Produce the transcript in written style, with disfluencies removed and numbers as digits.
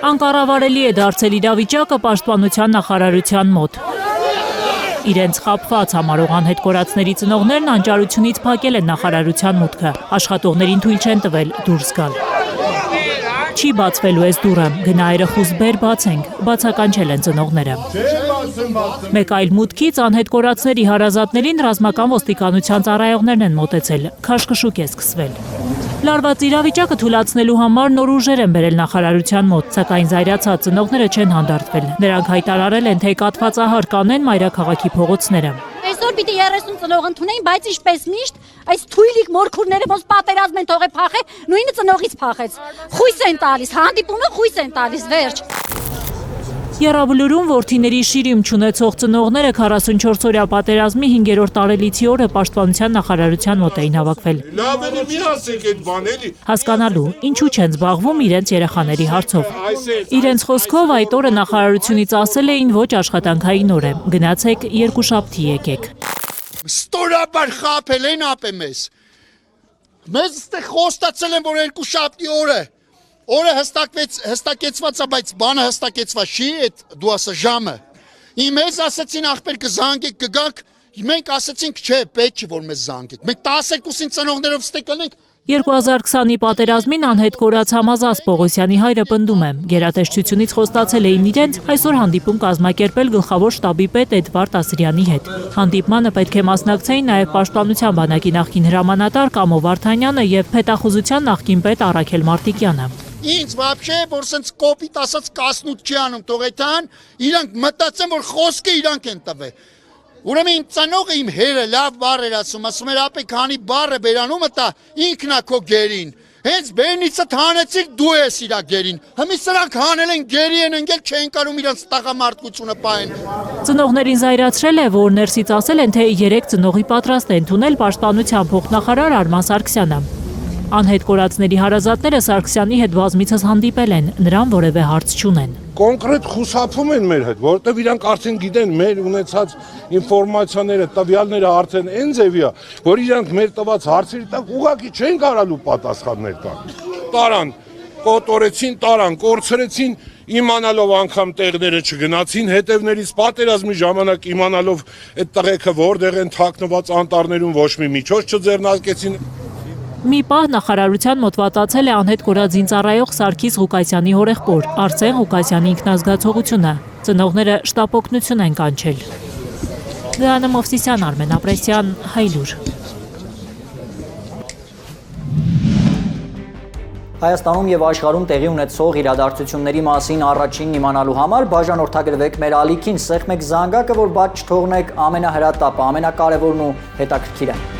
Անկառավարելի է դարձել իրավիճակը պաշտպանության նախարարության մոտ։ Իրենց խաբված համարող անհետքորածների ծնողներն անճարությունից փակել են նախարարության մուտքը, աշխատողներին թույլ չեն տվել դուրս գալ։ Չի բացվելու էս դուռը, գնայերը խուզբեր բացենք, բացականչել են ծնողները։ Մեկ այլ մուտքից անհետքորածների հարազատներին ռազմական ոստիկանության ծառայողներն են մոտեցել, քաշքշուկ է սկսվել։ Լարված իրավիճակը թույլատնելու համար նոր ուժեր են բերել նախարարության մոտ, սակայն զայրացած ծնողները չեն հանդարտվել։ Նրանք հայտարարել են, թե կաթվածահար կանեն մայրաքաղաքի փողոցները։ Այսօր պիտի 30 ծնող ընդունեին, բայց ինչպես միշտ այս թույլիկ մորքուրները ոնց պատերազմ են թողել փախել, նույնը ծնողից փախեց։ Խույս են տալիս, հանդիպումը խույս են տալիս, վերջ։ Եռաբլուրում որդիների շիրիմ չունեցող ծնողները 44-օրյա պատերազմի 5-րդ տարելիցի օրը պաշտպանության նախարարության մոտ էին հավաքվել։ Լավերի մի ասեք այդ բաների։ Հասկանալու, ինչու չեն զբաղվում իրենց երեխաների հարցով։ Իրենց խոսքով այդ օրը նախարարությունից ասել էին ոչ աշխատանքային օր է, գնացեք երկուշաբթի եկեք։ Ստորաբար խաբել են ապե մեզ։ Մեզ ստեղ խոստացել են, որ երկուշաբթի օրը Օրը հստակեցված է, բայց բանը հստակեցված չի, այդ դու ասա ժամը։ Մեզ ասացին ախպեր կզանգեք, կգանք, մենք ասացինք չէ, պետք չի որ մեզ զանգեք։ Մենք 12-ին ծնողներով ստեկանենք։ 2020-ի պատերազմին անհետքորած Համազած Պողոսյանի հայրը պնդում է, գերատեսչությունից խոստացել էին իրենց այսօր հանդիպում կազմակերպել գլխավոր շտաբի պետ Էդվարդ Ասրյանի հետ։ Հանդիպմանը պետք է մասնակցեին նաև Պաշտպանության բանակի նախկին հրամանատար Կամո Վարդանյանը եւ Փետախուզության նախկին պետ Արաքել Մարտիկյանը։ Ինձ вообще որ սենց կոպիտ ասած կասնուտ չի անում, թողեթան, իրանք մտածեն, որ խոսքը իրանք են տվել։ Ուրեմն իմ ծնողը իմ հերը լավ բառ էր ասում էր ապե քանի բառը բերանումը տա ինքնա քո գերին։ Հենց բերնիցը հանեցիք դու ես իրա գերին։ Հիմա սրանք հանել են գերի են ընկել չեն կարում իրանց տղամարդկությունը պահեն։ Ծնողներին զայրացրել է, որ ներսից ասել են, թե 3 ծնողի պատրաստ են ընդունել պաշտպանության փոխնախարար Արման Սարգսյանը։ Անհետքորածների հարազատները Սարգսյանի հետ բազմիցս հանդիպել են, նրան որևէ հարց չունեն։ Կոնկրետ խուսափում են մեր հետ, որովհետև իրանք արդեն գիտեն մեր ունեցած ինֆորմացիաները, տվյալները արդեն այն ձևի է, որ իրանք մեր տված հարցերի տակ ուղղակի չեն կարալու պատասխաններ տալ։ Տարան, կոտորեցին, տարան, կորցրեցին, իմանալով անգամ տեղները չգնացին, հետևներից պատերազմի ժամանակ իմանալով այդ տղեկը որտեղ են թաքնված անտառներում ոչ մի միջոց չձեռնարկեցին։ Մի պահ նախարարության մոտվածացել է անհետքորած զինծառայող Սարգիս Ղուկասյանի հորեղբոր Արսեն Ղուկասյանի ինքնազգացողությունը։ Ծնողները շտապօգնություն են կանչել։ Գայանե Մովսիսյան, Արմեն Ապրեսյան, Հայլուր։ Հայաստանում եւ աշխարհում տեղի ունեցող իրադարձությունների մասին առաջինն իմանալու համար բաժանորդագրվեք մեր ալիքին, սեղմեք զանգակը, որ բաց չթողնեք ամենահրատապը, ամենակարևորն ու հետաքրքիրը։